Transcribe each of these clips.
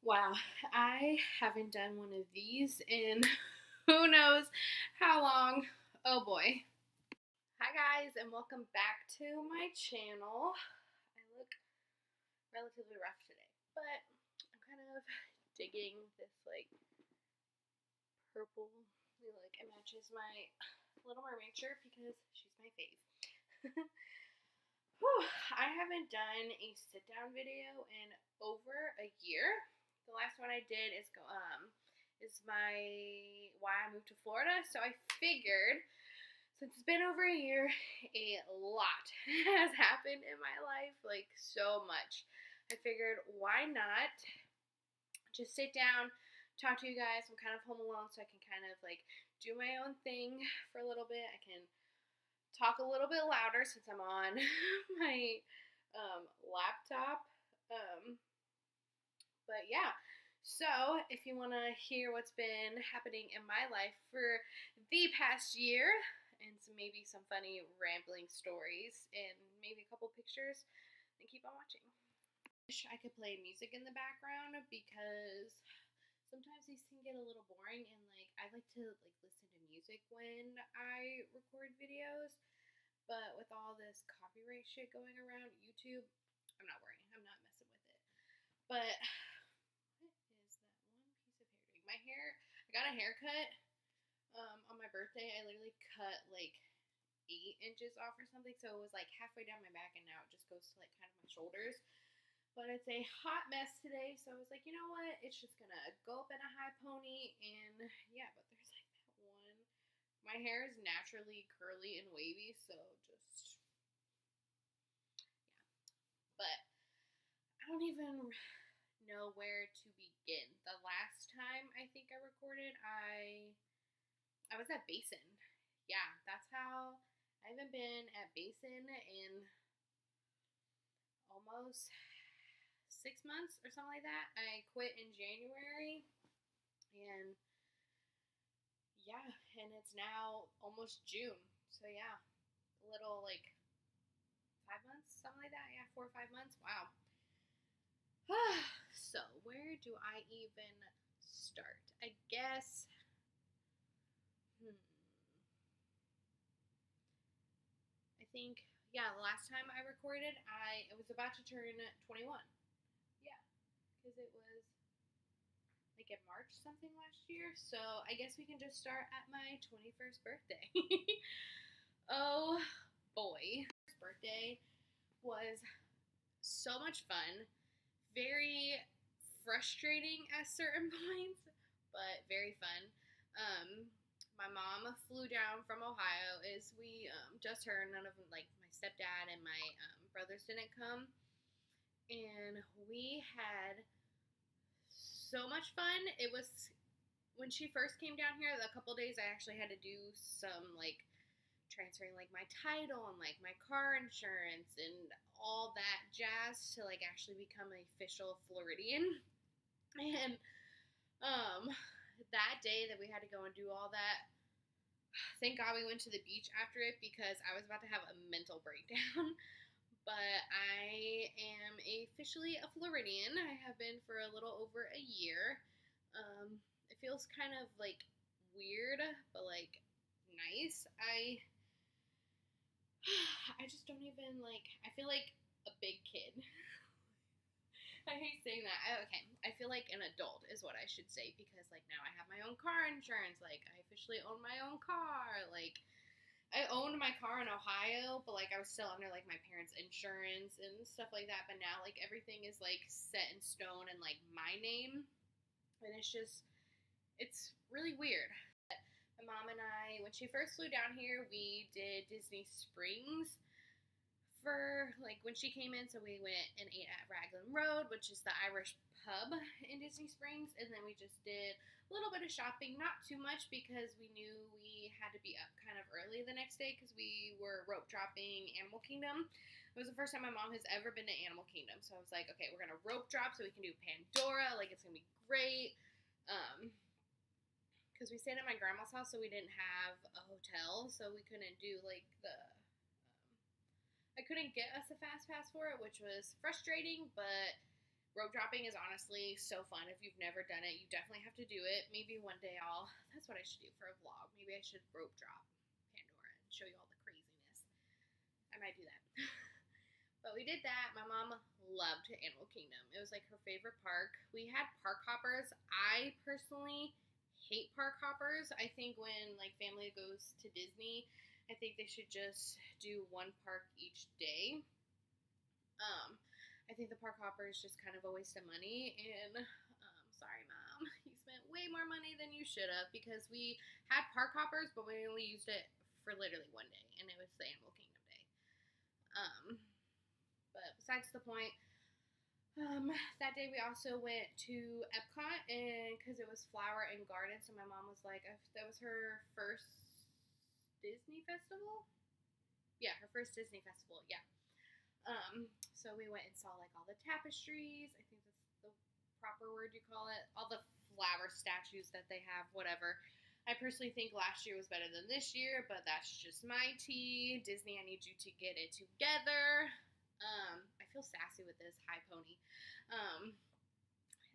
Wow, I haven't done one of these in who knows how long. Oh boy. Hi guys, and welcome back to my channel. I look relatively rough today, but I'm kind of digging this purple look. It matches my Little Mermaid shirt because she's my fave. Whew, I haven't done a sit down video in over a year. The last one I did is my why I moved to Florida. So I figured since it's been over a year, a lot has happened in my life, like so much. I figured why not just sit down, talk to you guys. I'm kind of home alone, so I can kind of do my own thing for a little bit. I can talk a little bit louder since I'm on my laptop. But yeah, so if you want to hear what's been happening in my life for the past year and maybe some funny rambling stories and maybe a couple pictures, then keep on watching. I wish I could play music in the background because sometimes these can get a little boring, and I like to listen to music when I record videos, but with all this copyright shit going around YouTube, I'm not worrying. I'm not messing with it. But what is that one piece of hair doing? My hair, I got a haircut on my birthday. I literally cut 8 inches off or something, so it was halfway down my back, and now it just goes to kind of my shoulders. But it's a hot mess today, so I was like, you know what? It's just gonna go up in a high pony, and yeah, but there's that one. My hair is naturally curly and wavy, so just, yeah. But I don't even know where to begin. The last time I think I recorded, I was at Basin. Yeah, that's how I haven't been at Basin in almost 6 months or something like that. I quit in January, and yeah, and it's now almost June. So yeah, a little 5 months, something like that. Yeah, 4 or 5 months. Wow. So where do I even start? I guess. I think, yeah, the last time I recorded, I was about to turn 21. Yeah, because it was in March something last year. So I guess we can just start at my 21st birthday. Oh boy. First birthday was so much fun. Very frustrating at certain points, but very fun. My mom flew down from Ohio. Is we just her. None of them, my stepdad and my brothers didn't come, and we had so much fun. It was when she first came down here. A couple days I actually had to do some transferring my title and my car insurance and all that jazz to actually become an official Floridian. And that day that we had to go and do all that, thank God we went to the beach after it because I was about to have a mental breakdown. But I am officially a Floridian. I have been for a little over a year. It feels kind of weird, but nice. I just don't even I feel like a big kid. I hate saying that. I feel like an adult is what I should say because now I have my own car insurance. I officially own my own car. I owned my car in Ohio, but I was still under my parents' insurance and stuff like that. But now everything is set in stone and my name, and it's really weird. My mom and I, when she first flew down here, we did Disney Springs for when she came in. So we went and ate at Raglan Road, which is the Irish pub in Disney Springs, and then we just did a little bit of shopping, not too much because we knew we had to be up kind of early the next day because we were rope dropping Animal Kingdom. It was the first time my mom has ever been to Animal Kingdom, so I was like, okay, we're gonna rope drop so we can do Pandora. It's gonna be great. Because we stayed at my grandma's house, so we didn't have a hotel, so we couldn't do I couldn't get us a fast pass for it, which was frustrating, but rope rope dropping is honestly so fun. If you've never done it, you definitely have to do it. Maybe one day that's what I should do for a vlog. Maybe I should rope drop Pandora and show you all the craziness. I might do that. But we did that. My mom loved Animal Kingdom. It was like her favorite park. We had park hoppers. I personally hate park hoppers. I think when like family goes to Disney, I think they should just do one park each day. I think the park hopper is just kind of a waste of money, and sorry, Mom, you spent way more money than you should have, because we had park hoppers, but we only used it for literally one day, and it was the Animal Kingdom day. But besides the point, that day we also went to Epcot, and because it was Flower and Garden, so my mom was like, that was her first Disney festival? Yeah, her first Disney festival, yeah. So we went and saw like all the tapestries. I think that's the proper word you call it. All the flower statues that they have, whatever. I personally think last year was better than this year, but that's just my tea. Disney, I need you to get it together. I feel sassy with this. Hi, pony.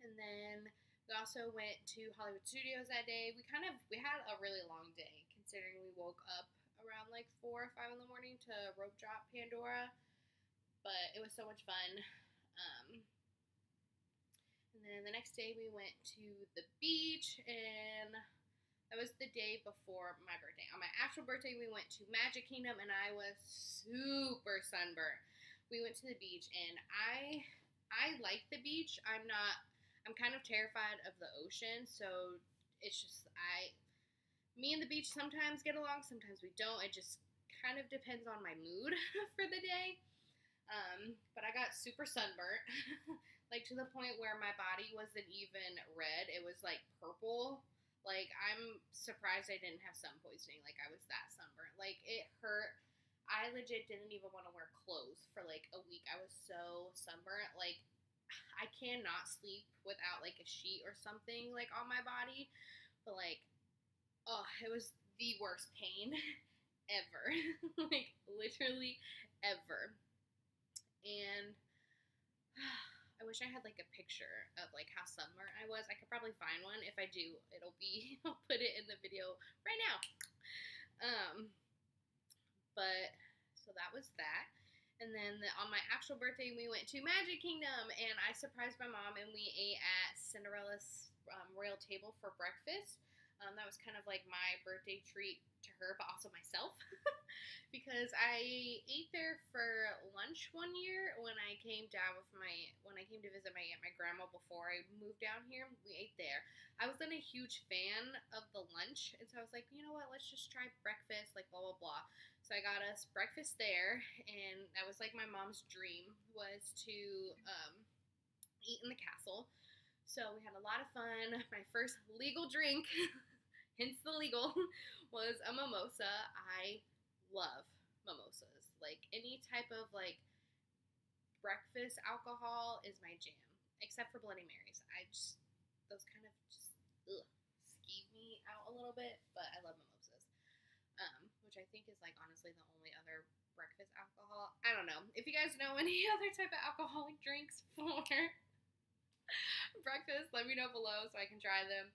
And then we also went to Hollywood Studios that day. We had a really long day, considering we woke up around like 4 or 5 in the morning to rope drop Pandora. But it was so much fun. And then the next day we went to the beach, and that was the day before my birthday. On my actual birthday, we went to Magic Kingdom, and I was super sunburnt. We went to the beach, and I like the beach. I'm kind of terrified of the ocean, so it's just, me and the beach sometimes get along, sometimes we don't. It just kind of depends on my mood for the day. But I got super sunburnt, like to the point where my body wasn't even red. It was like purple. Like, I'm surprised I didn't have sun poisoning. Like, I was that sunburnt. Like, it hurt. I legit didn't even want to wear clothes for like a week. I was so sunburnt. Like, I cannot sleep without like a sheet or something like on my body. But like, oh, it was the worst pain ever. Like, literally ever. And I wish I had like a picture of like how sunburnt I was. I could probably find one. If I do, I'll put it in the video right now. But so that was that. And then on my actual birthday, we went to Magic Kingdom, and I surprised my mom, and we ate at Cinderella's Royal Table for breakfast. That was kind of like my birthday treat to her, but also myself, because I ate there for lunch one year when I came to visit my aunt, my grandma, before I moved down here. We ate there. I wasn't a huge fan of the lunch, and so I was like, you know what, let's just try breakfast, like blah blah blah. So I got us breakfast there, and that was like my mom's dream, was to eat in the castle. So we had a lot of fun. My first legal drink, hence the legal, was a mimosa. I love mimosas. Like, any type of like breakfast alcohol is my jam, except for Bloody Marys. Those kind of just skeeve me out a little bit, but I love mimosas. Which I think is like honestly the only other breakfast alcohol. I don't know. If you guys know any other type of alcoholic drinks for breakfast, let me know below so I can try them.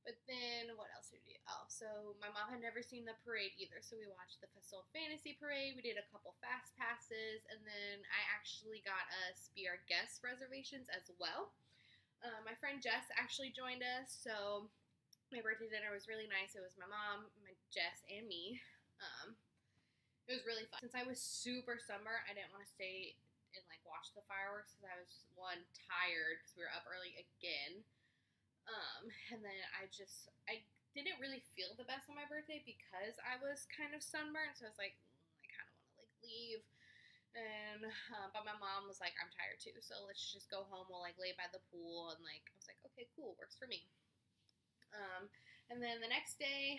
But then what else did we do? Oh, so my mom had never seen the parade either, so we watched the Festival of Fantasy parade. We did a couple fast passes, and then I actually got us Be Our Guest reservations as well. My friend Jess actually joined us, so my birthday dinner was really nice. It was my mom, Jess, and me. It was really fun. Since I was super sunburned, I didn't want to stay and like watch the fireworks because I was tired because we were up early again. And then I didn't really feel the best on my birthday because I was kind of sunburned. So I was like, I kind of want to like leave. And but my mom was like, I'm tired too, so let's just go home. We'll like lay by the pool, and like I was like, okay, cool, works for me. And then the next day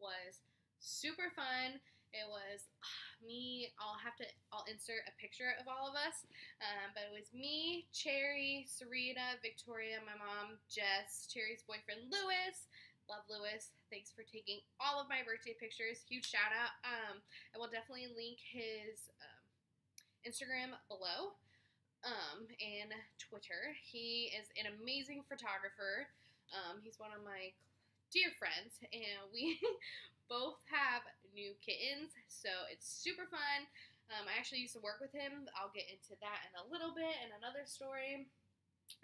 was super fun. It was me. I'll insert a picture of all of us. But it was me, Cherry, Sarita, Victoria, my mom, Jess, Cherry's boyfriend, Lewis. Love Lewis. Thanks for taking all of my birthday pictures. Huge shout out. I will definitely link his Instagram below. and Twitter. He is an amazing photographer. He's one of my dear friends, and we both have new kittens, so it's super fun. I actually used to work with him. I'll get into that in a little bit in another story.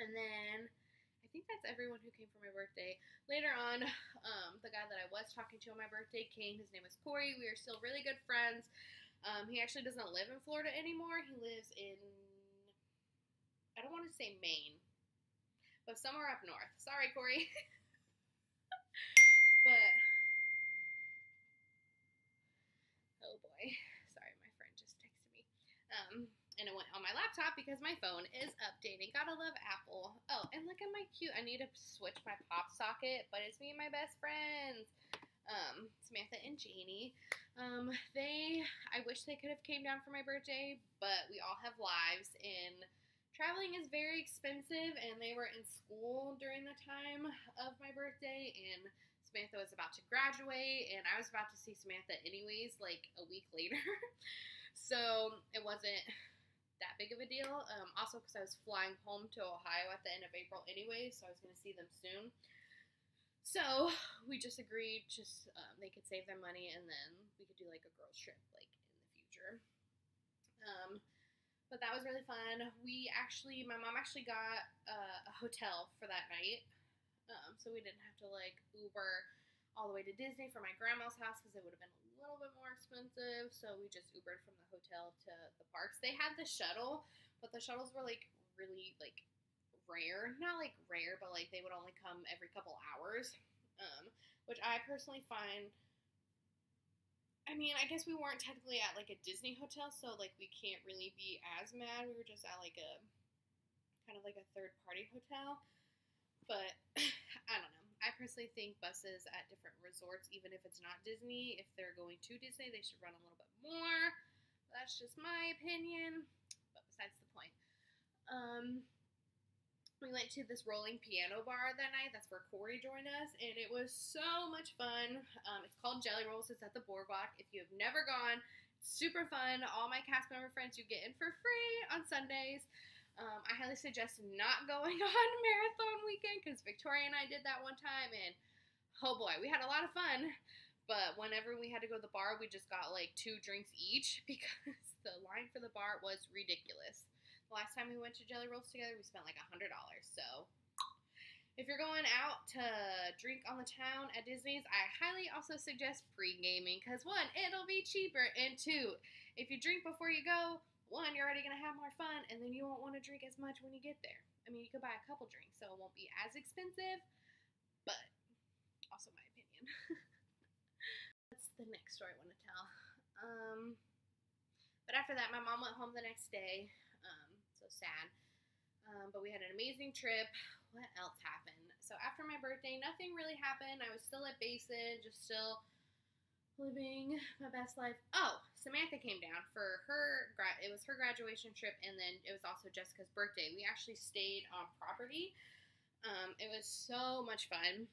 And then I think that's everyone who came for my birthday. Later on, the guy that I was talking to on my birthday came. His name was Corey. We are still really good friends. He actually doesn't live in Florida anymore. He lives in, I don't want to say Maine, but somewhere up north. Sorry, Corey. But, oh boy. Sorry, my friend just texted me. And it went on my laptop because my phone is updating. Gotta love Apple. Oh, and look at my cute. I need to switch my pop socket, but it's me and my best friends, Samantha and Janie. I wish they could have came down for my birthday, but we all have lives, and traveling is very expensive, and they were in school during the time of my birthday, and Samantha was about to graduate, and I was about to see Samantha anyways, like a week later. So it wasn't that big of a deal. Also because I was flying home to Ohio at the end of April anyway, so I was going to see them soon. So we just agreed, they could save their money, and then we could do like a girls trip like in the future. But that was really fun. My mom actually got a hotel for that night. So we didn't have to like Uber all the way to Disney for my grandma's house because it would have been a little bit more expensive. So we just Ubered from the hotel to the parks. They had the shuttle, but the shuttles were like really like rare. Not like rare, but like they would only come every couple hours, which I personally find. I mean, I guess we weren't technically at like a Disney hotel, so like we can't really be as mad. We were just at like a kind of like a third party hotel. But I don't know. I personally think buses at different resorts, even if it's not Disney, if they're going to Disney, they should run a little bit more. That's just my opinion. But besides the point. We went to this rolling piano bar that night. That's where Corey joined us, and it was so much fun. It's called Jelly Rolls. It's at the Boardwalk. If you have never gone, it's super fun. All my cast member friends, you get in for free on Sundays. I highly suggest not going on marathon weekend because Victoria and I did that one time, and oh boy, we had a lot of fun. But whenever we had to go to the bar, we just got like 2 drinks each because the line for the bar was ridiculous. The last time we went to Jelly Rolls together, we spent like $100. So if you're going out to drink on the town at Disney's, I highly also suggest pre-gaming because 1, it'll be cheaper, and 2, if you drink before you go, 1, you're already going to have more fun, and then you won't want to drink as much when you get there. I mean, you could buy a couple drinks, so it won't be as expensive, but also my opinion. That's the next story I want to tell. But after that, my mom went home the next day, so sad. But we had an amazing trip. What else happened? So after my birthday, nothing really happened. I was still at Basin, just still living my best life. Oh, Samantha came down for it was her graduation trip, and then it was also Jessica's birthday. We actually stayed on property. It was so much fun.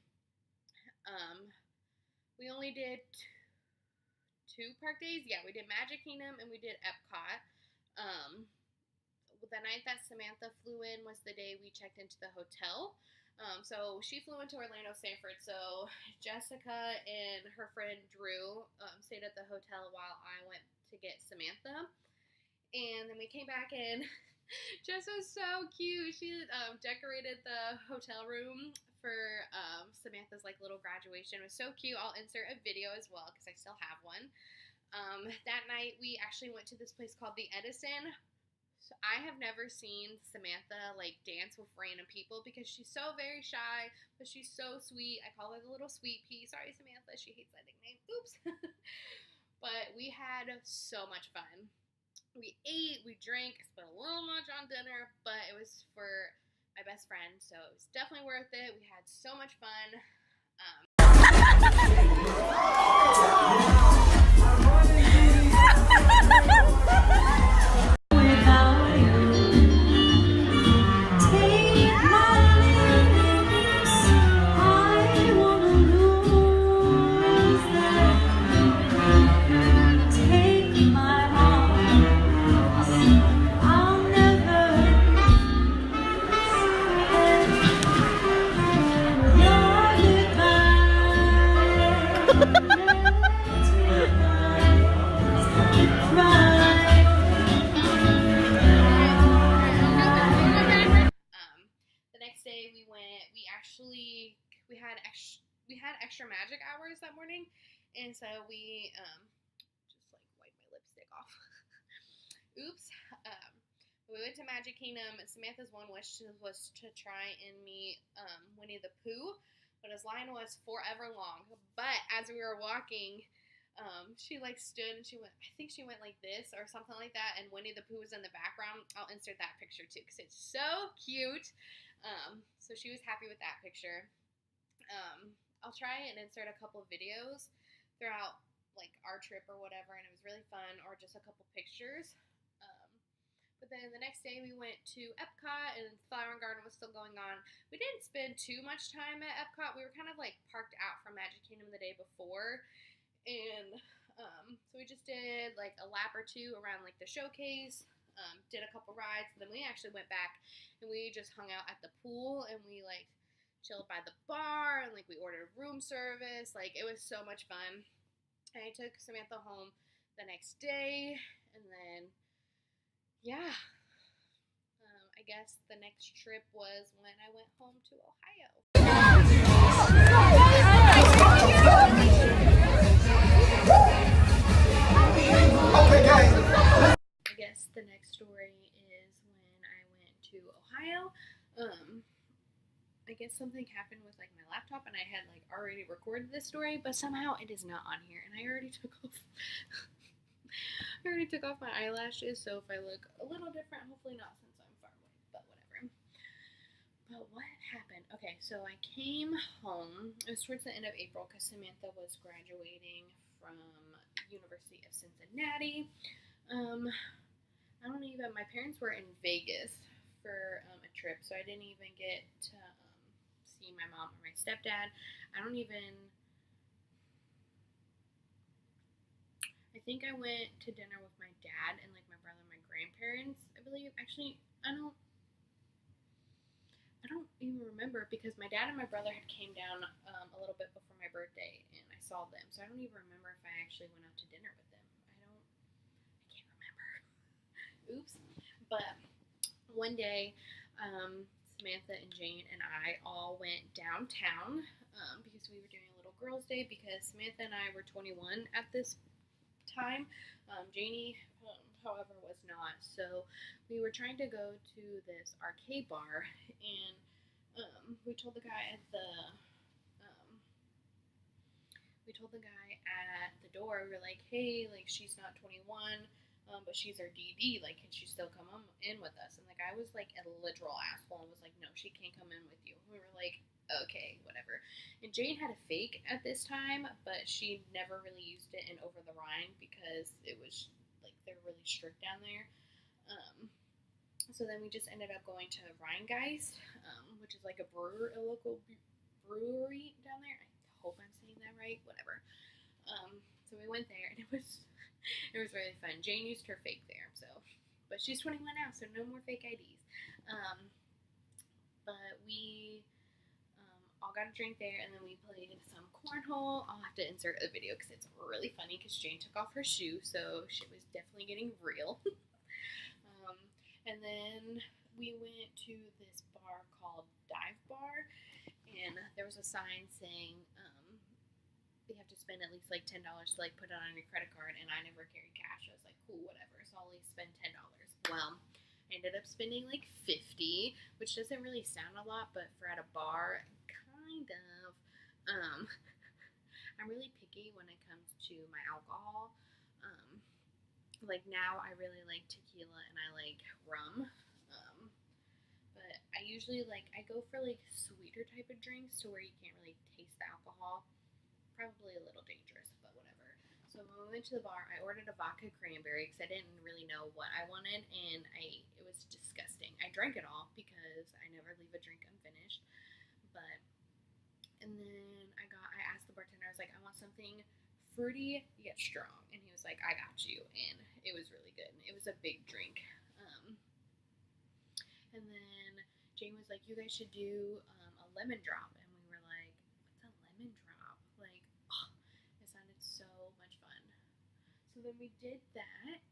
We only did 2 park days. Yeah, we did Magic Kingdom and we did Epcot. The night that Samantha flew in was the day we checked into the hotel. So she flew into Orlando, Sanford. So Jessica and her friend Drew stayed at the hotel while I went to get Samantha. And then we came back and Jess was so cute. She decorated the hotel room for Samantha's like little graduation. It was so cute. I'll insert a video as well because I still have one. That night we actually went to this place called the Edison. So I have never seen Samantha like dance with random people because she's so very shy, but she's so sweet. I call her the little sweet pea. Sorry, Samantha, she hates that nickname. Oops. But we had so much fun. We ate, we drank, I spent a little much on dinner, but it was for my best friend, so it was definitely worth it. We had so much fun. had extra magic hours that morning, and so we just like wiped my lipstick off. Oops. We went to Magic Kingdom. Samantha's one wish was to try and meet Winnie the Pooh, but his line was forever long. But as we were walking, she like stood and I think she went like this or something like that, and Winnie the Pooh was in the background. I'll insert that picture too because it's so cute. So she was happy with that picture. I'll try and insert a couple of videos throughout like our trip or whatever, and it was really fun, or just a couple pictures. But then the next day we went to Epcot, and Flower and Garden was still going on. We didn't spend too much time at Epcot. We were kind of like parked out from Magic Kingdom the day before, and so we just did like a lap or two around like the showcase, did a couple rides, and then we actually went back and we just hung out at the pool, and we like chilled by the bar, and like we ordered room service. Like it was so much fun. And I took Samantha home the next day, and then yeah, I guess the next trip was when I went home to Ohio. I guess the next story is when I went to Ohio. I guess something happened with like my laptop, and I had like already recorded this story, but somehow it is not on here, and I already took off my eyelashes, so if I look a little different, hopefully not since I'm far away, but whatever. But what happened? Okay, so I came home. It was towards the end of April because Samantha was graduating from University of Cincinnati. My parents were in Vegas for a trip, so I didn't even get to see my mom or my stepdad. I think I went to dinner with my dad and like my brother and my grandparents, I believe. Actually, I don't even remember because my dad and my brother had came down a little bit before my birthday, and I saw them. So I don't even remember if I actually went out to dinner with them. I can't remember. Oops. But one day, Samantha and Jane and I all went downtown because we were doing a little girls' day because Samantha and I were 21 at this time. Janie, however, was not. So we were trying to go to this arcade bar, and we told the guy at the door. We were like, "Hey, like she's not 21, but she's our DD. Like, can she still come in with us?" And the guy was like a literal asshole and was like, "No, she can't come in with you." We were like, "Okay, whatever." And Jane had a fake at this time, but she never really used it in Over the Rhine because it was like they're really strict down there. So then we just ended up going to Rheingeist, which is like a local brewery down there. I hope I'm saying that right. Whatever. So we went there, and it was really fun. Jane used her fake there, but she's 21 now, so no more fake IDs. But we all got a drink there, and then we played some cornhole. I'll have to insert a video because it's really funny because Jane took off her shoe, so she was definitely getting real. And then we went to this bar called Dive Bar, and there was a sign saying you have to spend at least like $10 to like put it on your credit card, and I never carry cash. I was like, cool, whatever, so I'll at least spend $10. Well, I ended up spending like $50, which doesn't really sound a lot, but for at a bar, kind of. I'm really picky when it comes to my alcohol. Like now I really like tequila and I like rum. But I usually I go for like sweeter type of drinks to where you can't really taste the alcohol. Probably a little dangerous, but whatever. So when we went to the bar, I ordered a vodka cranberry because I didn't really know what I wanted, and it was disgusting. I drank it all because I never leave a drink unfinished. And then I asked the bartender, I was like, I want something fruity yet strong, and he was like, I got you, and it was really good. It was a big drink. And then Jane was like, you guys should do a lemon drop, and we were like, what's a lemon drop? Like, oh, it sounded so much fun. So then we did that.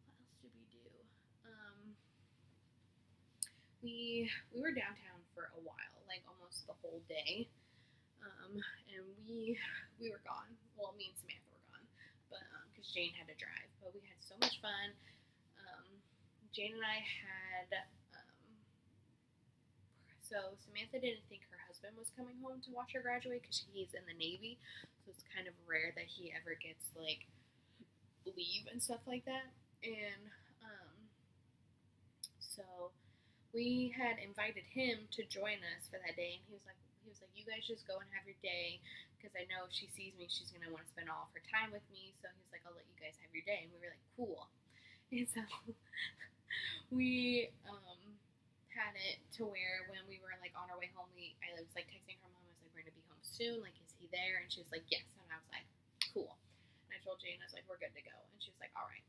What else did we do? we were downtown for a while, like almost the whole day. And we were gone. Well, me and Samantha were gone, but because Jane had to drive. But we had so much fun. Um, Jane and I had. So Samantha didn't think her husband was coming home to watch her graduate because he's in the Navy, so it's kind of rare that he ever gets like leave and stuff like that. And so we had invited him to join us for that day, and he was like, you guys just go and have your day, because I know if she sees me, she's gonna want to spend all of her time with me. So he's like, I'll let you guys have your day, and we were like, cool. And so we had it to where when we were like on our way home, I was like texting her mom. I was like, we're gonna be home soon. Like, is he there? And she was like, yes. And I was like, cool. And I told Jane, I was like, we're good to go. And she was like, all right.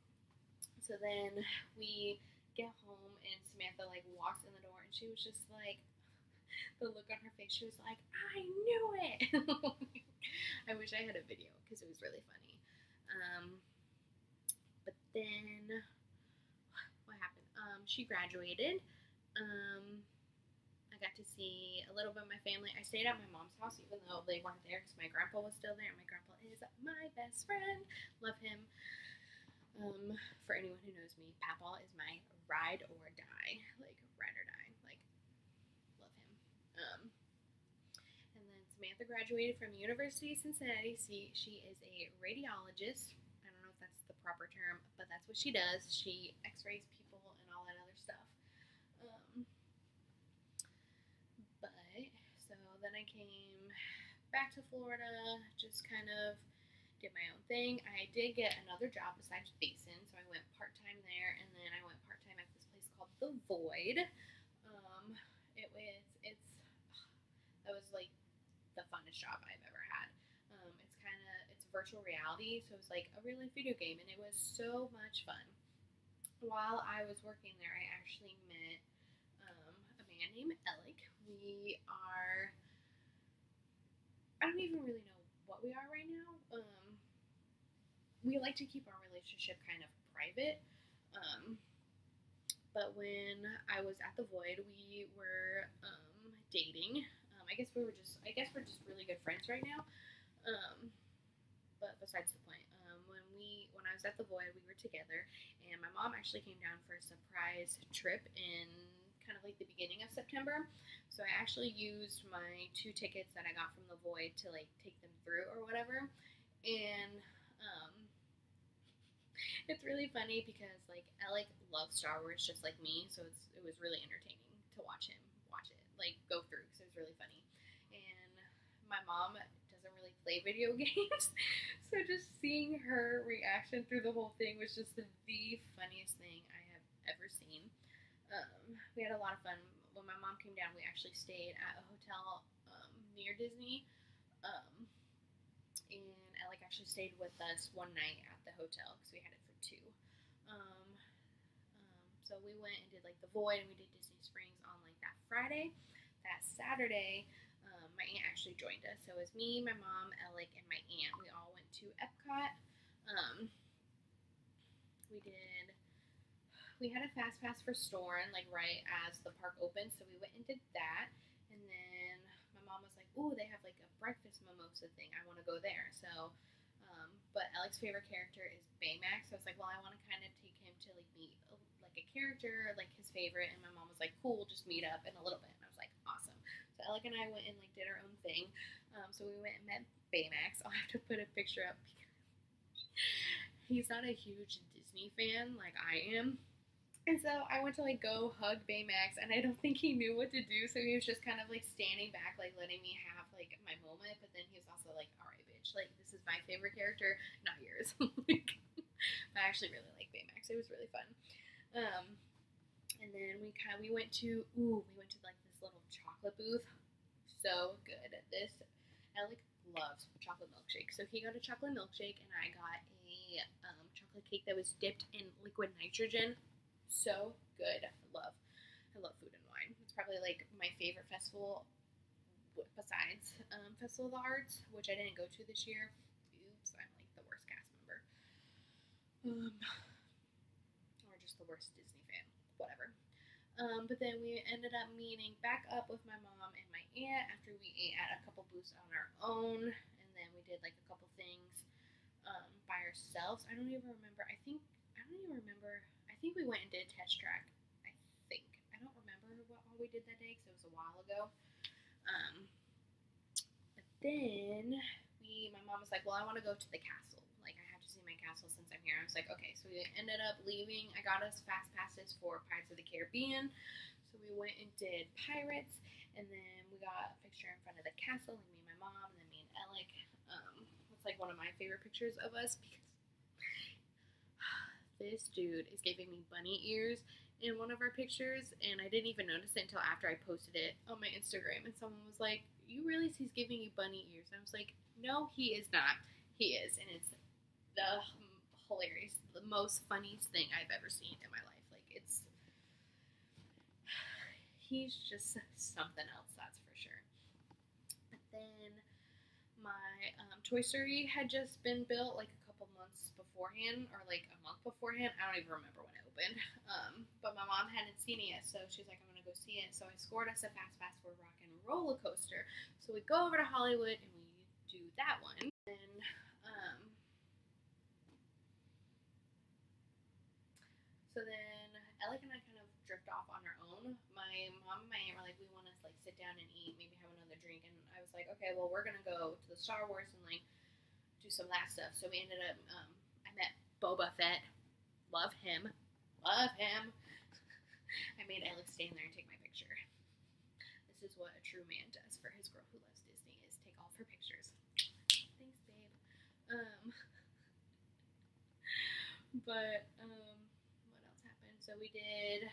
So then we get home, and Samantha like walks in the door, and she was just like, the look on her face, she was like, I knew it. I wish I had a video because it was really funny. But then what happened? She graduated. I got to see a little bit of my family. I stayed at my mom's house even though they weren't there because my grandpa was still there. My grandpa is my best friend. Love him. For anyone who knows me, Papa is my ride or die. Like, ride or die. Like, love him. And then Samantha graduated from University of Cincinnati. She is a radiologist. I don't know if that's the proper term, but that's what she does. She x-rays people and all that other stuff. But so then I came back to Florida, just kind of did my own thing. I did get another job besides Basin, so I went part-time there, and then I went part-time at this place called The Void. That was like the funnest job I've ever had. It's virtual reality, so it was like a real life video game, and it was so much fun. While I was working there, I actually met a man named Alec. I don't even really know what we are right now. We like to keep our relationship kind of private. But when I was at the Void, we were dating. I guess we're just really good friends right now. But besides the point, when I was at the Void, we were together, and my mom actually came down for a surprise trip in kind of like the beginning of September. So I actually used my 2 tickets that I got from the Void to like take them through or whatever. And it's really funny because like Alec loves Star Wars just like me, so it was really entertaining to watch him watch it, like go through, because it was really funny. And my mom doesn't really play video games, so just seeing her reaction through the whole thing was just the funniest thing I have ever seen. We had a lot of fun. When my mom came down, we actually stayed at a hotel near Disney. And Alec actually stayed with us one night at the hotel because we had it for 2. So we went and did like the Void, and we did Disney Springs on like that Friday. That Saturday, my aunt actually joined us. So it was me, my mom, Alec, and my aunt. We all went to Epcot. We had a fast pass for Soarin', like right as the park opened, so we went and did that. And then my mom was like, "Ooh, they have like a breakfast mimosa thing. I want to go there." So, but Alec's favorite character is Baymax, so I was like, "Well, I want to kind of take him to like meet like a character, like his favorite." And my mom was like, "Cool, just meet up in a little bit." And I was like, "Awesome." So Alec and I went and like did our own thing. So we went and met Baymax. I'll have to put a picture up because he's not a huge Disney fan like I am. And so I went to like go hug Baymax, and I don't think he knew what to do, so he was just kind of like standing back, like letting me have like my moment. But then he was also like, "All right, bitch, like this is my favorite character, not yours." Like, I actually really like Baymax. It was really fun. And then we went to like this little chocolate booth. So good. Alec loves chocolate milkshake, so he got a chocolate milkshake, and I got a chocolate cake that was dipped in liquid nitrogen. So good. I love food and wine. It's probably like my favorite festival besides Festival of the Arts, which I didn't go to this year. Oops, I'm like the worst cast member. Or just the worst Disney fan. Whatever. But then we ended up meeting back up with my mom and my aunt after we ate at a couple booths on our own, and then we did like a couple things by ourselves. I don't even remember. I don't even remember. I think we went and did test track. I don't remember what all we did that day because it was a while ago. But then my mom was like, well, I want to go to the castle. Like, I have to see my castle since I'm here. I was like, okay. So we ended up leaving. I got us fast passes for Pirates of the Caribbean. So we went and did Pirates, and then we got a picture in front of the castle, like me and my mom, and then me and Alec. It's like one of my favorite pictures of us because this dude is giving me bunny ears in one of our pictures, and I didn't even notice it until after I posted it on my Instagram, and someone was like, you realize he's giving you bunny ears? And I was like, no, he is not. He is, and it's the hilarious, the most funniest thing I've ever seen in my life. Like, he's just something else, that's for sure. But then my Toy Story had just been built like a couple months beforehand, or like a month beforehand. I don't even remember when it opened. But my mom hadn't seen it yet, so she's like, I'm gonna go see it. So I scored us a fast pass for Rock and Roller Coaster. So we go over to Hollywood and we do that one. And so then Alec and I kind of drift off on our own. My mom and my aunt were like, we want to like sit down and eat, maybe have another drink. And I was like, okay, well, we're gonna go to the Star Wars and like do some of that stuff. So we ended up, I met Boba Fett. Love him. Love him. I made Alex stand there and take my picture. This is what a true man does for his girl who loves Disney, is take all of her pictures. Thanks, babe. But what else happened? So we did,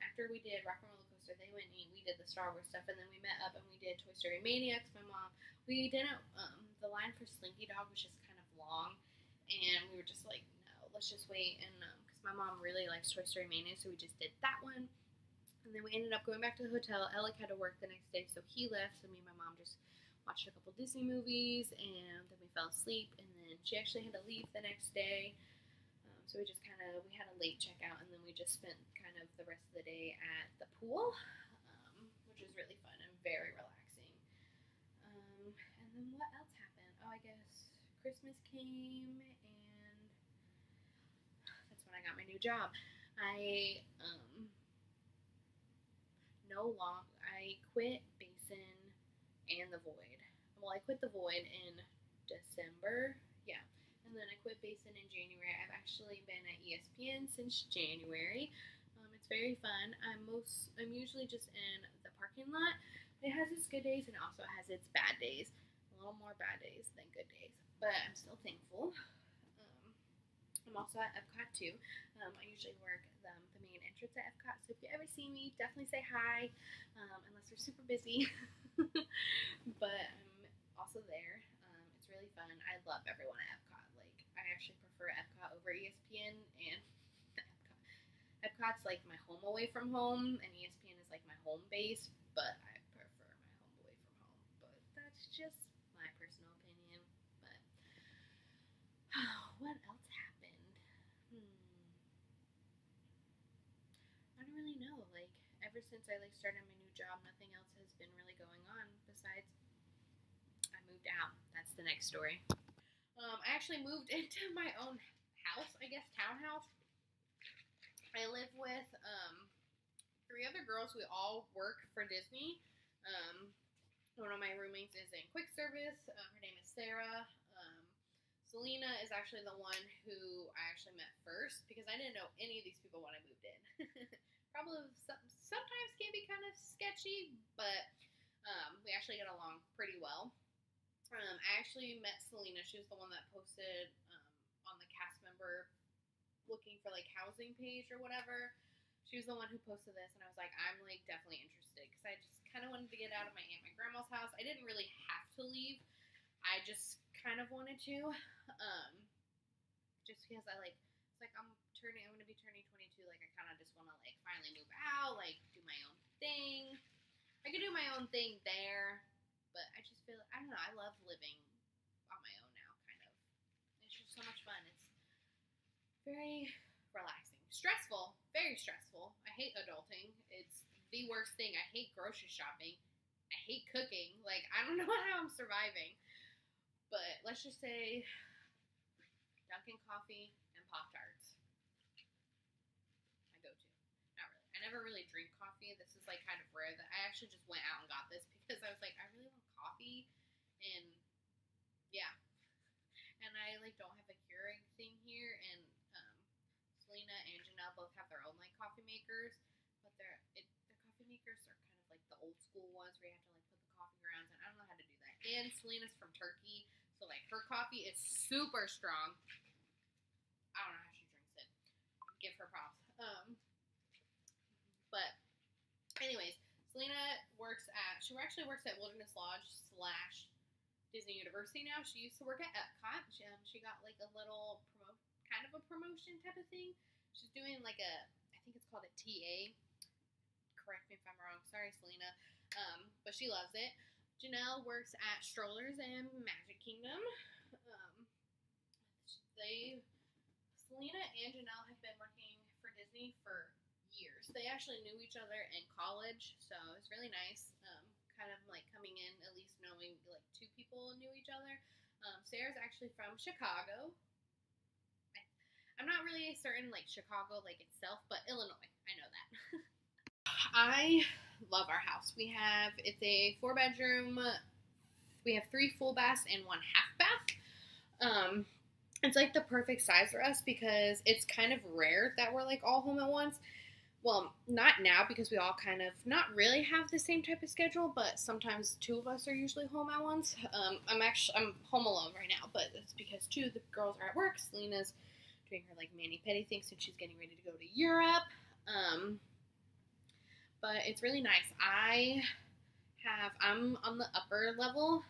after we did Rock and Roller Coaster, they went and we did the Star Wars stuff, and then we met up and we did Toy Story Mania. My mom, we didn't, the line for Slinky Dog was just kind of long, and we were just like, no, let's just wait. And because my mom really likes Toy Story Mania, so we just did that one. And then we ended up going back to the hotel. Alec had to work the next day, so he left. So me and my mom just watched a couple Disney movies, and then we fell asleep. And then she actually had to leave the next day, so we just we had a late checkout, and then we just spent kind of the rest of the day at the pool, which was really fun and very relaxing. And then what else happened? Oh, I guess Christmas came, and that's when I got my new job. I quit Basin and the Void. Well, I quit the Void in December, yeah, and then I quit Basin in January. I've actually been at ESPN since January. It's very fun. I'm usually just in the parking lot. It has its good days and also has its bad days. A little more bad days than good days, but I'm still thankful. I'm also at Epcot too. I usually work the main entrance at Epcot, so if you ever see me, definitely say hi, unless we're super busy. But I'm also there. It's really fun. I love everyone at Epcot. Like, I actually prefer Epcot over ESPN, and Epcot's like my home away from home, and ESPN is like my home base, but I prefer my home away from home. But that's just my personal opinion. But what else happened? I don't really know. Like, ever since I started my new job, nothing else has been really going on besides I moved out. That's the next story. I actually moved into my own house, I guess, townhouse. I live with 3 other girls. We all work for Disney. One of my roommates is in quick service. Her name is Sarah. Selena is actually the one who I actually met first, because I didn't know any of these people when I moved in. Probably sometimes can be kind of sketchy, but we actually get along pretty well. I actually met Selena. She was the one that posted on the cast member looking for like housing page or whatever. She was the one who posted this, and I was like, I'm like definitely interested, because I just kind of wanted to get out of my aunt and my grandma's house. I didn't really have to leave. I just kind of wanted to, just because I'm going to be turning 22. Like, I kind of just want to like finally move out, like do my own thing. I could do my own thing there, but I just feel, I don't know, I love living on my own now, kind of. It's just so much fun. It's very relaxing. Stressful, very very stressful. I hate adulting. It's the worst thing. I hate grocery shopping. I hate cooking. Like, I don't know how I'm surviving. But let's just say Dunkin' coffee and Pop-Tarts. My go-to. Not really. I never really drink coffee. This is like kind of rare that I actually just went out and got this because I was like, I really want coffee. And yeah. And I like don't have a Keurig thing here. And Selena and Janelle both have their own like coffee makers. But their coffee makers are kind of like the old school ones where you have to like put the coffee grounds in. I don't know how to do that. And Selena's from Turkey. So, like, her coffee is super strong. I don't know how she drinks it. Give her props. But, anyways, Selena she actually works at Wilderness Lodge / Disney University now. She used to work at Epcot. She got, like, a little kind of a promotion type of thing. She's doing, like, I think it's called a TA. Correct me if I'm wrong. Sorry, Selena. But she loves it. Janelle works at Strollers and Magic Kingdom. Selena and Janelle have been working for Disney for years. They actually knew each other in college, so it's really nice. Kind of like coming in, at least knowing like two people knew each other. Sarah's actually from Chicago. I'm not really certain like Chicago like itself, but Illinois. I know that. I love our house. It's a 4-bedroom. We have 3 full baths and 1 half bath. It's like the perfect size for us because it's kind of rare that we're like all home at once. Well, not now because we all kind of not really have the same type of schedule, but sometimes 2 of us are usually home at once. I'm home alone right now, but it's because 2 of the girls are at work. Selena's doing her like mani-pedi thing since she's getting ready to go to Europe. But it's really nice. I'm on the upper level.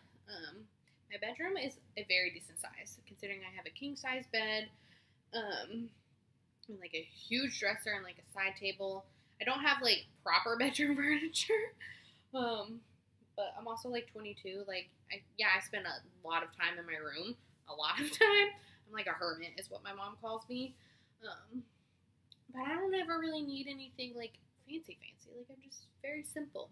My bedroom is a very decent size, considering I have a king size bed, and like a huge dresser and like a side table. I don't have like proper bedroom furniture, but I'm also like 22. Like, I spend a lot of time in my room. A lot of time. I'm like a hermit, is what my mom calls me. But I don't ever really need anything like fancy. Like, I'm just very simple.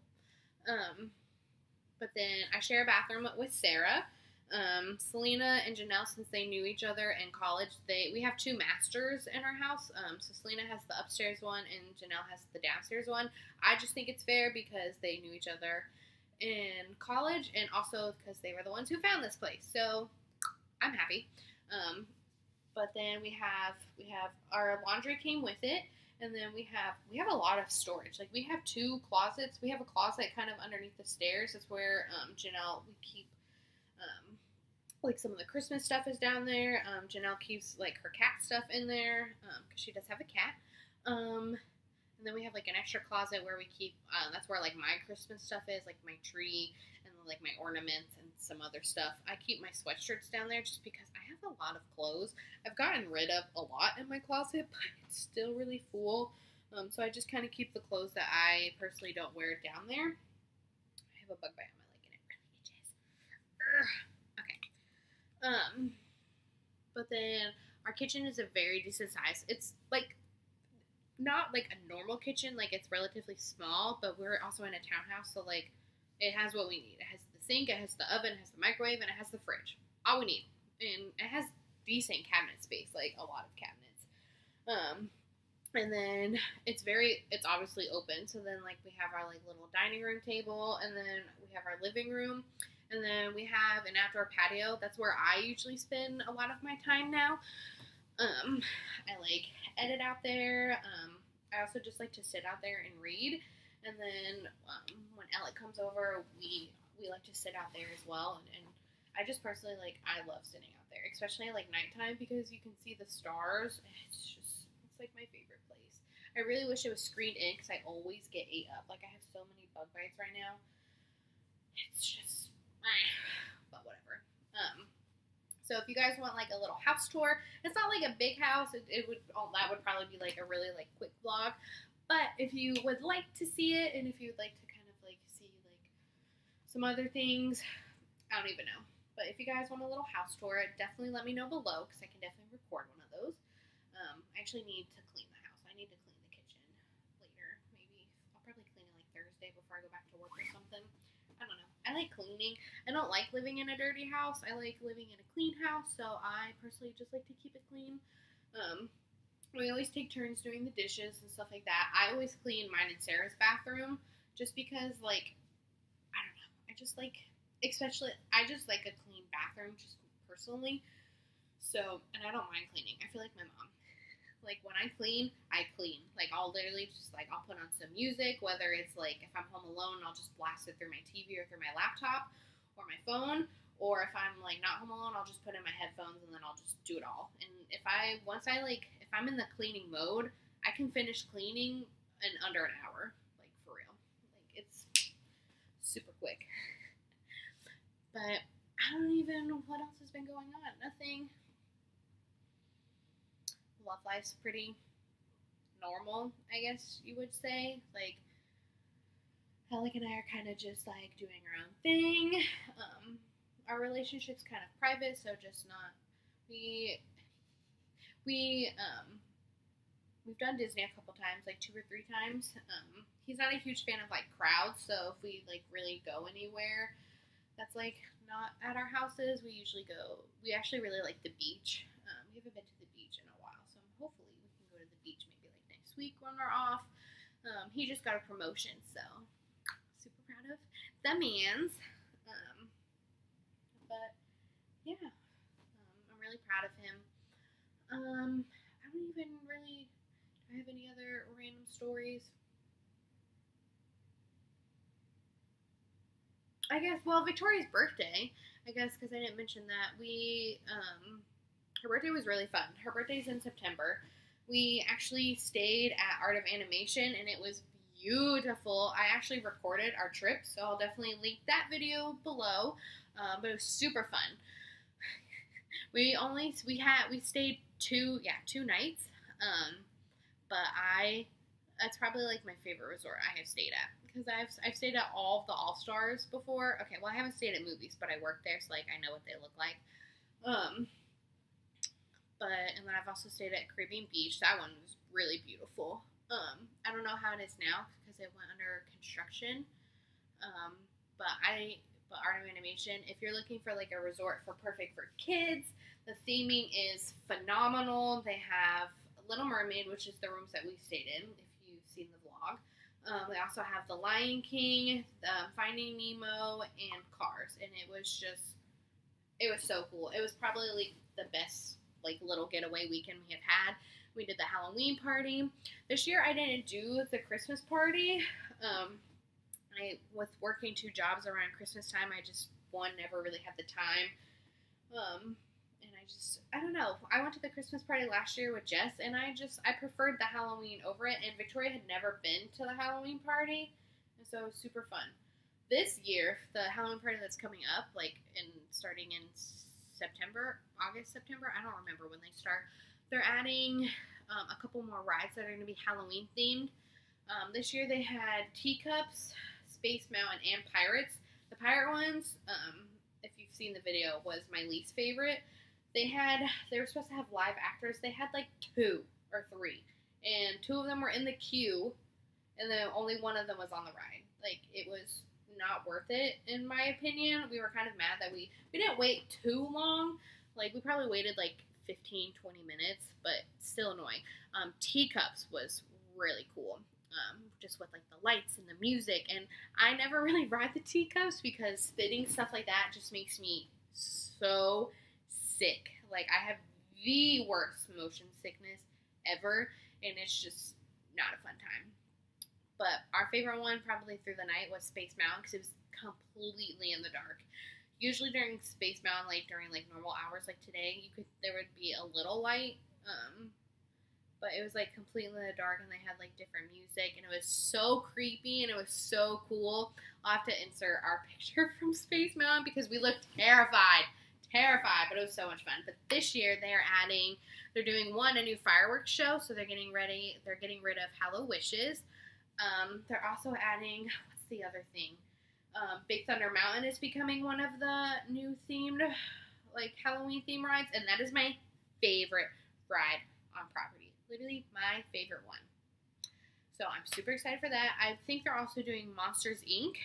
But then I share a bathroom with Sarah. Selena and Janelle, since they knew each other in college, we have 2 masters in our house. So Selena has the upstairs one and Janelle has the downstairs one. I just think it's fair because they knew each other in college and also because they were the ones who found this place. So I'm happy. But then we have our laundry came with it. And then we have a lot of storage. Like, we have 2 closets. We have a closet kind of underneath the stairs. It's where Janelle, we keep like some of the Christmas stuff is down there. Janelle keeps like her cat stuff in there because she does have a cat. And then we have like an extra closet where we keep that's where like my Christmas stuff is, like my tree and like my ornaments and some other stuff. I keep my sweatshirts down there just because I have a lot of clothes. I've gotten rid of a lot in my closet, but it's still really full. So I just kind of keep the clothes that I personally don't wear down there. I have a bug bite on my leg and it really itches. Okay. But then our kitchen is a very decent size. It's like not like a normal kitchen, like it's relatively small, but we're also in a townhouse, so like it has what we need. It has the sink, it has the oven, it has the microwave, and it has the fridge. All we need. And it has decent cabinet space, like a lot of cabinets. And then it's obviously open. So then like we have our like little dining room table, and then we have our living room, and then we have an outdoor patio. That's where I usually spend a lot of my time now. I like edit out there. I also just like to sit out there and read. And then when Alec comes over, we like to sit out there as well. And I just personally I love sitting out there, especially at like nighttime because you can see the stars. It's like my favorite place. I really wish it was screened in because I always get ate up. Like, I have so many bug bites right now. It's just, but whatever. So if you guys want like a little house tour, it's not like a big house. That would probably be like a really like quick vlog. But if you would like to see it, and if you would like to kind of like see like some other things, I don't even know. But if you guys want a little house tour, definitely let me know below because I can definitely record one of those. I actually need to clean the house. I need to clean the kitchen. probably clean it like Thursday before I go back to work or something. I don't know. I like cleaning. I don't like living in a dirty house. I like living in a clean house, so I personally just like to keep it clean. We always take turns doing the dishes and stuff like that. I always clean mine and Sarah's bathroom just because, like, I don't know. I just like, especially, I just like a clean bathroom just personally. So, and I don't mind cleaning. I feel like my mom. Like, when I clean, I clean. Like, I'll literally just, like, I'll put on some music, whether it's, like, if I'm home alone, I'll just blast it through my TV or through my laptop or my phone. Or if I'm, like, not home alone, I'll just put in my headphones and then I'll just do it all. And if I'm in the cleaning mode, I can finish cleaning in under an hour. Like, for real. Like, it's super quick. But I don't even know what else has been going on. Nothing. Love life's pretty normal, I guess you would say. Like, Alec and I are kind of just, like, doing our own thing. Our relationship's kind of private, so just not, we've done Disney a couple times, like 2 or 3 times. He's not a huge fan of, like, crowds, so if we, like, really go anywhere that's, like, not at our houses, we actually really like the beach. We haven't been to the beach in a while, so hopefully we can go to the beach maybe, like, next week when we're off. He just got a promotion, so super proud of the mans. But yeah, I'm really proud of him. I don't even really, do I have any other random stories? I guess, well, Victoria's birthday, I guess, because I didn't mention that, her birthday was really fun. Her birthday's in September. We actually stayed at Art of Animation, and it was beautiful. I actually recorded our trip, so I'll definitely link that video below. But it was super fun. We stayed 2 nights. But that's probably, like, my favorite resort I have stayed at, because I've stayed at all of the All Stars before. Okay, well, I haven't stayed at movies, but I worked there, so, like, I know what they look like. And then I've also stayed at Caribbean Beach. That one was really beautiful. I don't know how it is now because it went under construction. But Art of Animation, if you're looking for, like, a resort perfect for kids, the theming is phenomenal. They have Little Mermaid, which is the rooms that we stayed in, if you've seen the vlog. They also have The Lion King, Finding Nemo, and Cars. And it was so cool. It was probably, like, the best, like, little getaway weekend we have had. We did the Halloween party. This year I didn't do the Christmas party. With working 2 jobs around Christmas time, never really had the time. And I don't know. I went to the Christmas party last year with Jess, and I preferred the Halloween over it, and Victoria had never been to the Halloween party, and so it was super fun. This year, the Halloween party that's coming up, like, starting in August, September, I don't remember when they start, they're adding a couple more rides that are going to be Halloween themed. This year they had Teacups, Space Mountain, and Pirates. The pirate ones, if you've seen the video, was my least favorite. They were supposed to have live actors. They had, like, 2 or 3, and 2 of them were in the queue, and then only one of them was on the ride. Like, it was not worth it, in my opinion. We were kind of mad that we didn't wait too long. Like, we probably waited, like, 15, 20 minutes, but still annoying. Teacups was really cool. Just with, like, the lights and the music, and I never really ride the Teacups because spitting, stuff like that, just makes me so sick. Like, I have the worst motion sickness ever, and it's just not a fun time. But our favorite one, probably through the night, was Space Mountain, because it was completely in the dark. Usually during Space Mountain, like, during, like, normal hours, like today, there would be a little light, but it was, like, completely in the dark, and they had, like, different music, and it was so creepy, and it was so cool. I'll have to insert our picture from Space Mountain, because we looked terrified, but it was so much fun. But this year, they're doing a new fireworks show, so they're getting rid of Hallow Wishes. They're also adding, what's the other thing? Big Thunder Mountain is becoming one of the new themed, like, Halloween theme rides, and that is my favorite ride on property. Literally my favorite one. So I'm super excited for that. I think they're also doing Monsters, Inc.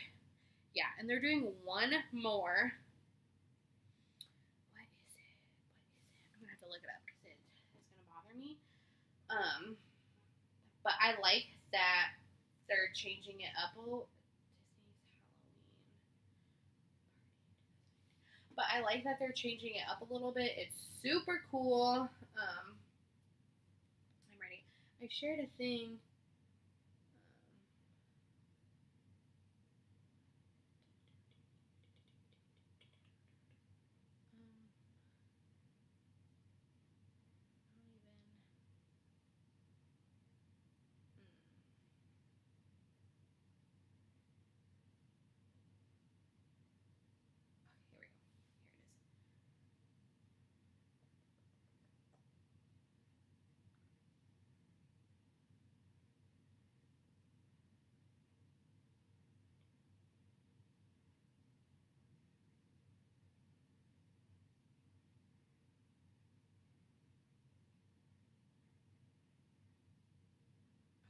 Yeah, and they're doing one more. What is it? I'm going to have to look it up because it's going to bother me. But I like that they're changing it up a little. But I like that they're changing it up a little bit. It's super cool. I'm ready. I shared a thing. Here we go. Here it is.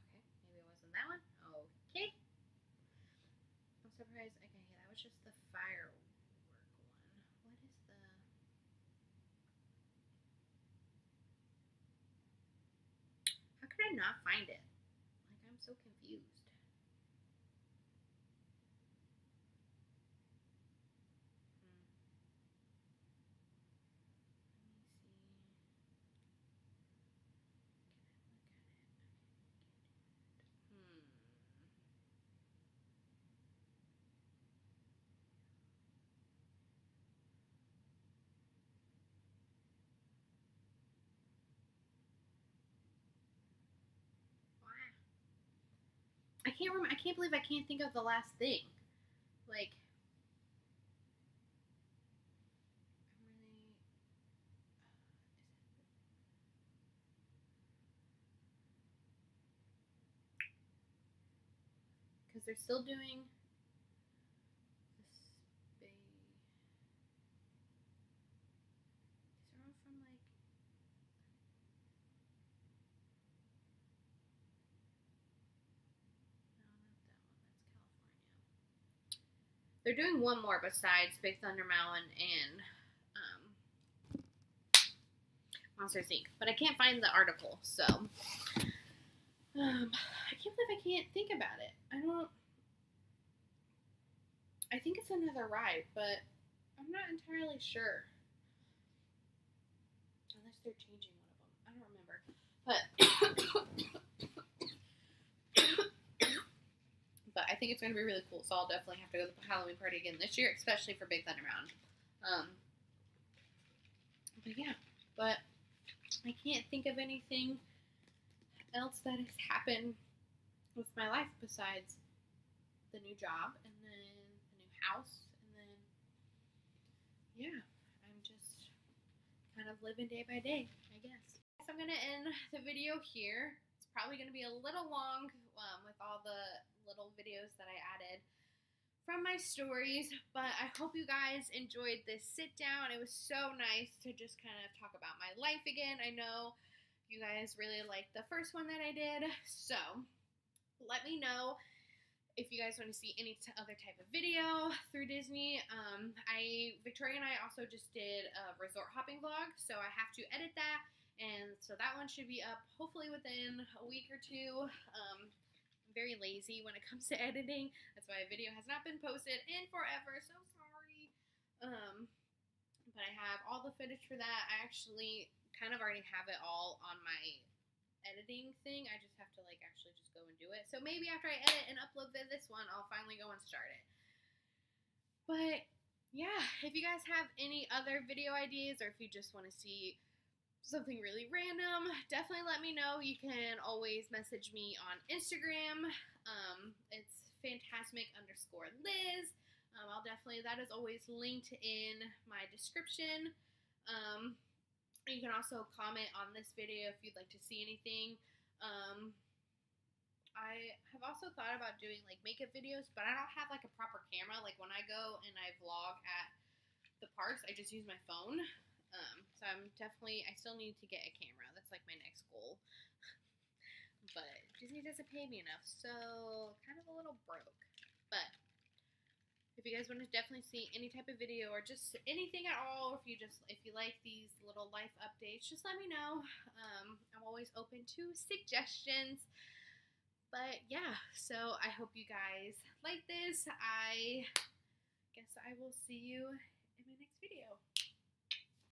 Okay, maybe it wasn't that one. Okay. I'm surprised. Okay, yeah, that was just the firework one. What is the... How could I not find it? Like, I'm so confused. I can't remember. I can't believe I can't think of the last thing. Like, because they're still doing this big. These are all from like. No, not that one. That's California. They're doing one more besides Big Thunder Mountain and Monsters Inc. But I can't find the article, so I can't believe I can't think about it. I think it's another ride, but I'm not entirely sure. Unless they're changing one of them. I don't remember. But I think it's going to be really cool, so I'll definitely have to go to the Halloween party again this year, especially for Big Thunder Mountain. But yeah, but I can't think of anything else that has happened with my life besides the new job and then the new house, and then yeah, I'm just kind of living day by day, I guess. So I'm gonna end the video here. It's probably gonna be a little long with all the little videos that I added from my stories, but I hope you guys enjoyed this sit down. It was so nice to just kind of talk about my life again. I know you guys really liked the first one that I did, so let me know if you guys want to see any other type of video through Disney. Victoria and I also just did a resort hopping vlog, so I have to edit that, and so that one should be up hopefully within a week or two. I'm very lazy when it comes to editing. That's why a video has not been posted in forever, so sorry. But I have all the footage for that. I actually kind of already have it all on my editing thing. I just have to like actually just go and do it. So maybe after I edit and upload this one, I'll finally go and start it. But yeah, if you guys have any other video ideas, or if you just want to see something really random, definitely let me know. You can always message me on Instagram. It's phantasmic_Liz. That is always linked in my description. You can also comment on this video if you'd like to see anything. I have also thought about doing like makeup videos, but I don't have like a proper camera. Like when I go and I vlog at the parks, I just use my phone. So I still need to get a camera. That's like my next goal. But Disney doesn't pay me enough, so kind of a little broke. But if you guys want to definitely see any type of video or just anything at all, or if you like these little life updates, just let me know. I'm always open to suggestions. But yeah, so I hope you guys like this. I guess I will see you in my next video.